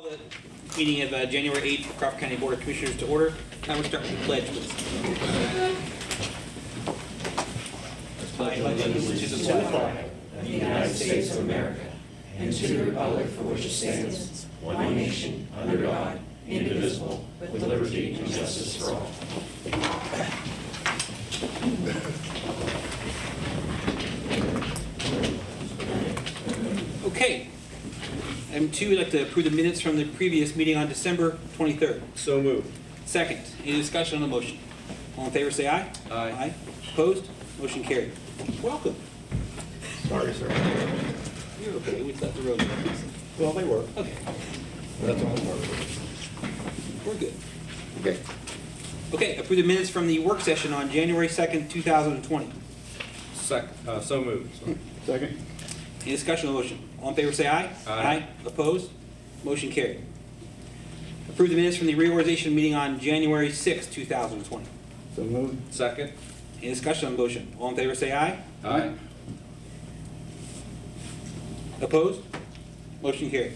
The meeting of January 8th, Crawford County Board of Commissioners to order. Now we'll start with the pledge, please. I pledge allegiance to the flag of the United States of America and to the republic for which it stands, one nation, under God, indivisible, with liberty and justice for all. Okay. Item 2, I'd like to approve the minutes from the previous meeting on December 23rd. So moved. Second, any discussion on the motion? All in favor say aye. Aye. Opposed? Motion carried. Welcome. Sorry, sir. You're okay. We left the road. Well, they were. Okay. That's all part of We're good. it. Okay. Okay, approve the minutes from the work session on January 2nd, 2020. So moved. Second. Any discussion on the motion? All in favor say aye. Aye. Opposed? Motion carried. Approve the minutes from the reorganization meeting on January 6th, 2020. So moved. Second. Any discussion on the motion? All in favor say aye. Aye. Opposed? Motion carried.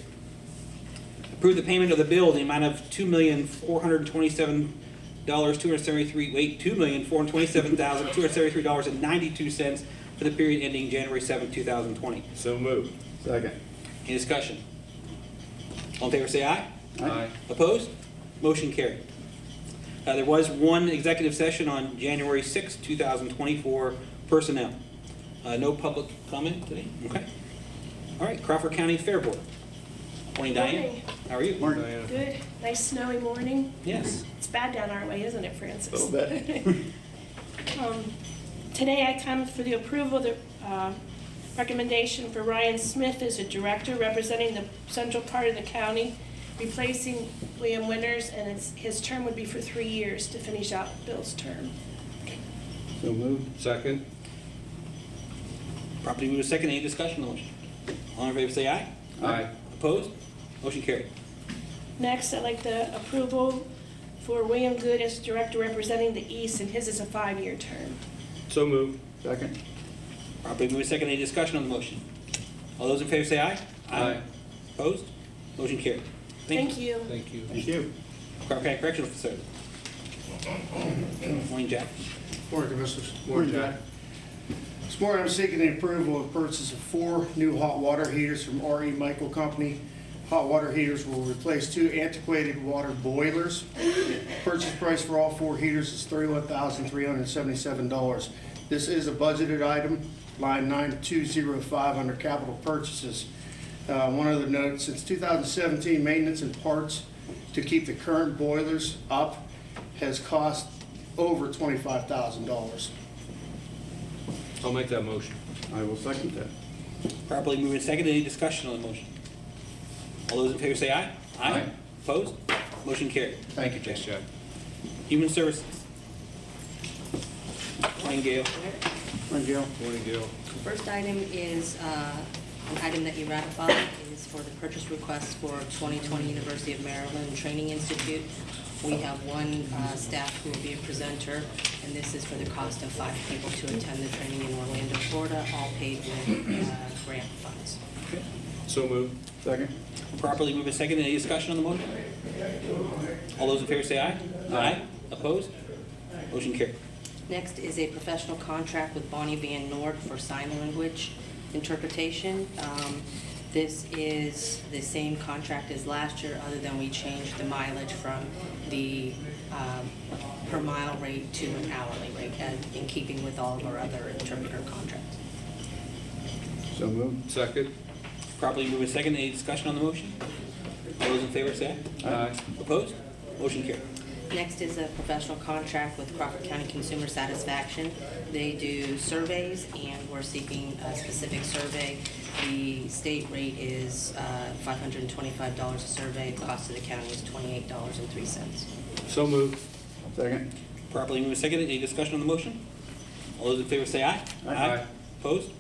Approve the payment of the bill in the amount of $2,427,273.92 for the period ending January 7th, 2020. So moved. Second. Any discussion? All in favor say aye. Aye. Opposed? Motion carried. There was one executive session on January 6th, 2020 for personnel. No public comment today? Okay. All right, Crawford County Fair Board. Morning, Diane. Morning. How are you? Morning, Diana. Good. Nice snowy morning. Yes. It's bad down our way, isn't it, Francis? A little bit. Today I come for the approval of the recommendation for Ryan Smith as a director representing the central part of the county, replacing William Winters, and his term would be for 3 years to finish out Bill's term. So moved. Second. Property moved second. Any discussion on the motion? All in favor say aye. Aye. Opposed? Motion carried. Next, I'd like the approval for William Good as director representing the East, and his is a 5-year term. So moved. Second. Property moved second. Any discussion on the motion? All those in favor say aye. Aye. Opposed? Motion carried. Thank you. Thank you. Thank you. Crawford County Correctional Facility. Morning, Jack. Morning, Commissioners. Morning, Jack. This morning I'm seeking the approval of purchase of 4 new hot water heaters from R.E. Michael Company. Hot water heaters will replace 2 antiquated water boilers. Purchase price for all 4 heaters is $31,377. This is a budgeted item, line 9205 under capital purchases. One other note, since 2017, maintenance and parts to keep the current boilers up has cost over $25,000. I'll make that motion. I will second that. Properly moved and seconded. Any discussion on the motion? All those in favor say aye. Aye. Opposed? Motion carried. Thank you, Thanks, Jack. Jack. Human Services. Morning, Gail. Morning, Gail. Morning, Gail. First item is an item that you ratify is for the purchase request for 2020 University of Maryland Training Institute. We have one staff who will be a presenter, and this is for the cost of 5 people to attend the training in Orlando, Florida, all paid with grant funds. Okay. So moved. Second. Properly moved and seconded. Any discussion on the motion? All those in favor say aye. Aye. Opposed? Motion carried. Next is a professional contract with Bonnie Van Noord for sign language interpretation. This is the same contract as last year, other than we changed the mileage from the per mile rate to an hourly rate, in keeping with all of our other interpreter contracts. So moved. Second. Properly moved and seconded. Any discussion on the motion? All those in favor say aye. Aye. Opposed? Motion carried. Next is a professional contract with Crawford County Consumer Satisfaction. They do surveys, and we're seeking a specific survey. The state rate is $525 a survey. The cost of the county is $28.03. So moved. Second. Properly moved and seconded. Any discussion on the motion? All those in favor say aye. Aye. Opposed?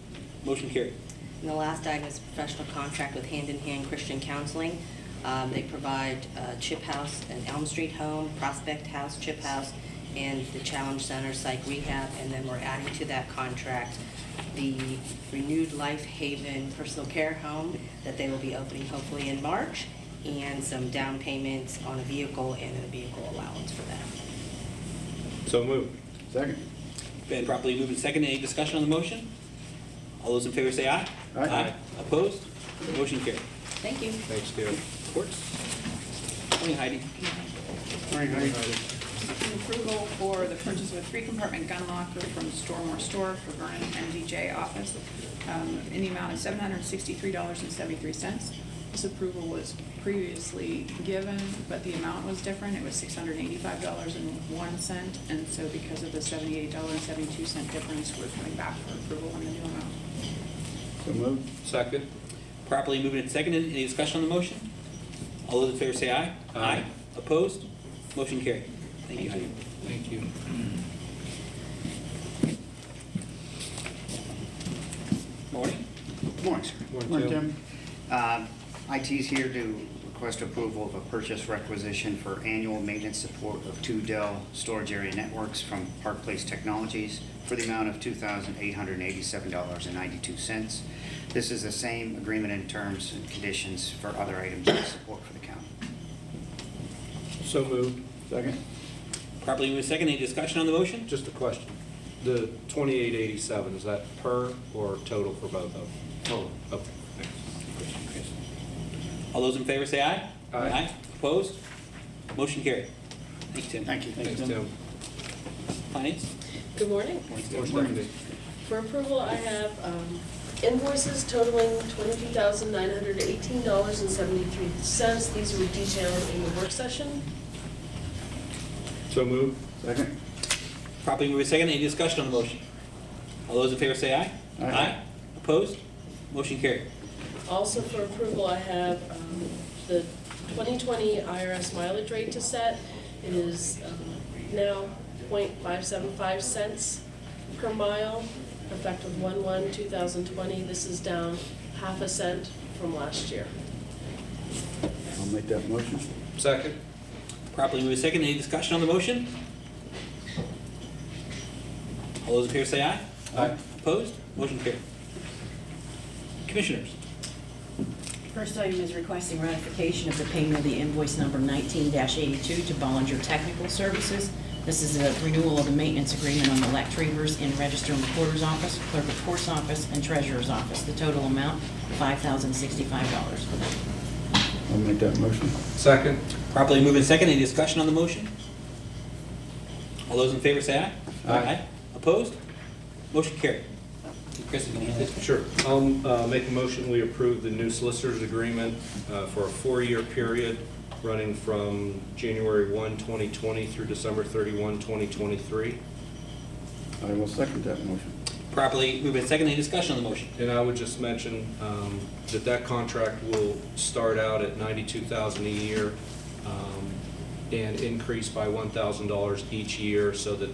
Motion carried. And the last item is a professional contract with Hand in Hand Christian Counseling. They provide Chip House and Elm Street Home, Prospect House, Chip House, and the Challenge Center Psych Rehab, and then we're adding to that contract the renewed Life Haven Personal Care Home that they will be opening hopefully in March, and some down payments on a vehicle and a vehicle allowance for that. So moved. Second. Been properly moved and seconded. Any discussion on the motion? All those in favor say aye. Aye. Opposed? Motion carried. Thank you. Thanks, Dale. Courts? Morning, Heidi. Seeking approval for the purchase of a 3-compartment gun locker from Stormore Store for Vernon MDJ office in the amount of $763.73. This approval was previously given, but the amount was different. It was $685.01, and so because of the $78.72 difference, we're coming back for approval on the new amount. So moved. Second. Properly moved and seconded. Any discussion on the motion? All those in favor say aye. Aye. Opposed? Motion carried. Thank you, Heidi. Thank you. Morning. Good morning, sir. Morning, Tim. IT's here to request approval of a purchase requisition for annual maintenance support of 2 Dell storage area networks from Park Place Technologies for the amount of $2,887.92. This is the same agreement in terms and conditions for other items of support for the county. So moved. Second. Properly moved and seconded. Any discussion on the motion? Just a question. The 2887, is that per or total for both of them? Total. Okay, thanks. All those in favor say aye. Aye. Opposed? Motion carried. Thank you, Tim. Thank you. Thanks, Tim. Finance? Good morning. Morning, Or Stephanie. Stephanie. For approval, I have invoices totaling $22,918.73. These were detailed in the work session. So moved. Second. Properly moved and seconded. Any discussion on the motion? All those in favor say aye. Aye. Opposed? Motion carried. Also for approval, I have the 2020 IRS mileage rate to set. It is now 0.575 cents per mile, effective 1/1/2020. This is down half a cent from last year. I'll make that motion. Second. Properly moved and seconded. Any discussion on the motion? All those in favor say aye. Aye. Opposed? Motion carried. Commissioners? First item is requesting ratification of the payment of the invoice number 19-82 to Bollinger Technical Services. This is a renewal of the maintenance agreement on the retrievers in Register and Recorder's Office, Clerk of Court's Office, and Treasurer's Office. The total amount, $5,065. I'll make that motion. Second. Properly moved and seconded. Any discussion on the motion? All those in favor say aye. Aye. Opposed? Motion carried. Chris, you can handle this? Sure. I'll make a motion, we approve the new solicitor's agreement for a 4-year period running from January 1, 2020 through December 31, 2023. I will second that motion. Properly moved and seconded. Any discussion on the motion? And I would just mention that contract will start out at $92,000 a year and increase by $1,000 each year, so that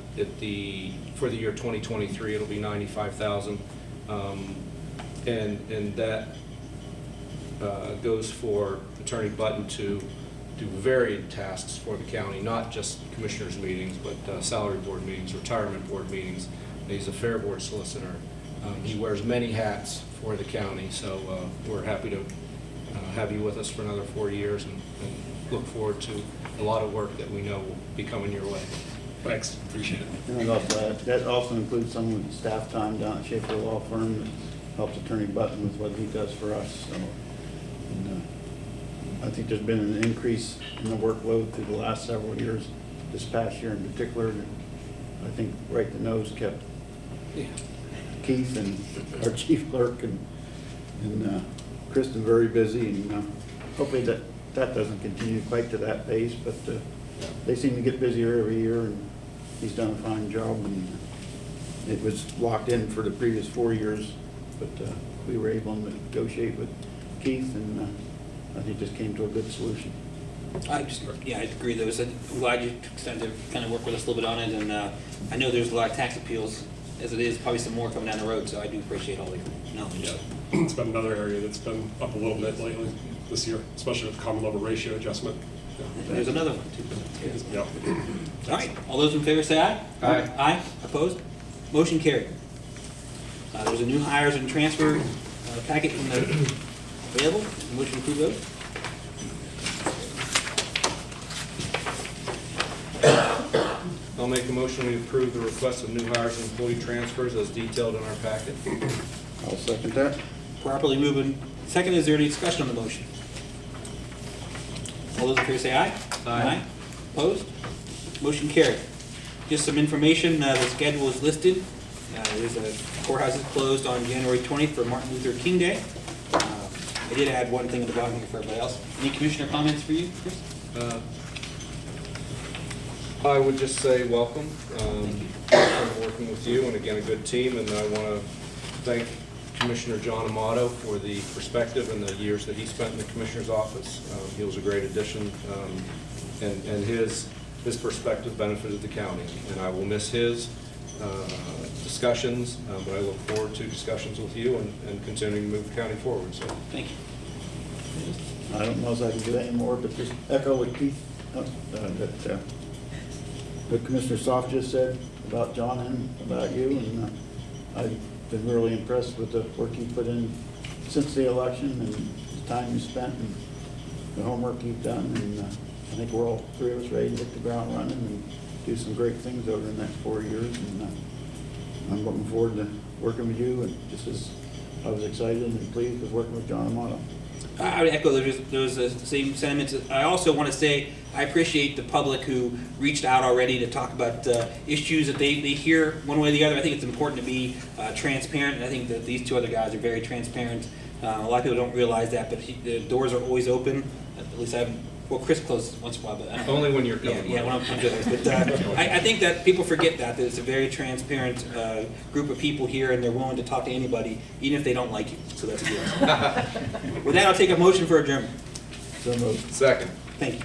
for the year 2023, it'll be $95,000. And that goes for Attorney Button to do varied tasks for the county, not just commissioners' meetings, but salary board meetings, retirement board meetings. He's a fair board solicitor. He wears many hats for the county, so we're happy to have you with us for another 4 years and look forward to a lot of work that we know will be coming your way. Thanks, appreciate it. And that also includes some of the staff time down at Schaefer Law Firm that helps Attorney Button with what he does for us. So, and, I think there's been an increase in the workload through the last several years, this past year in particular. I think right the nose kept Keith and our chief clerk and Kristen very busy, and hopefully that doesn't continue quite to that pace, but they seem to get busier every year, and he's done a fine job, and it was locked in for the previous 4 years, but we were able to negotiate with Keith, and I think just came to a good solution. I agree. I'm glad you took time to kind of work with us a little bit on it, and I know there's a lot of tax appeals as it is, probably some more coming down the road, so I do appreciate all your knowledge. Yeah, it's been another area that's been up a little bit lately this year, especially with the common level ratio adjustment. There's another one too. Yeah. All right, all those in favor say aye. Aye. Aye, opposed? Motion carried. There's a new hires and transfer packet in the available. Motion to approve those. I'll make a motion we approve the request of new hires and employee transfers as detailed in our packet. I'll second that. Properly moving. Second, is there any discussion on the motion? All those in favor say aye. Aye. Opposed? Motion carried. Just some information, the schedule is listed. Courthouse is closed on January 20th for Martin Luther King Day. I did add one thing at the bottom here for everybody else. Any commissioner comments for you, Chris? I would just say welcome. I'm working with you, and again, a good team, and I want to thank Commissioner John Amato for the perspective and the years that he spent in the Commissioner's office. He was a great addition, and his perspective benefited the county, and I will miss his discussions, but I look forward to discussions with you and continuing to move the county forward, so. Thank you. I don't know if I can do any more, but just echo what Keith, what Commissioner Soft just said about John and about you, and I've been really impressed with the work you put in since the election and the time you spent and the homework you've done, and I think we're all three of us ready to hit the ground running and do some great things over the next 4 years, and I'm looking forward to working with you, and just as I was excited and pleased with working with John Amato. I would echo those same sentiments. I also want to say I appreciate the public who reached out already to talk about issues that they hear one way or the other. I think it's important to be transparent, and I think that these two other guys are very transparent. A lot of people don't realize that, but the doors are always open. At least I haven't. Well, Chris closes once in a while, but I don't know. Only when you're coming. Yeah, when I'm doing it. But I think that people forget that it's a very transparent group of people here, and they're willing to talk to anybody, even if they don't like you. So that's good. With that, I'll take a motion for adjournment. So moved. Second. Thank you.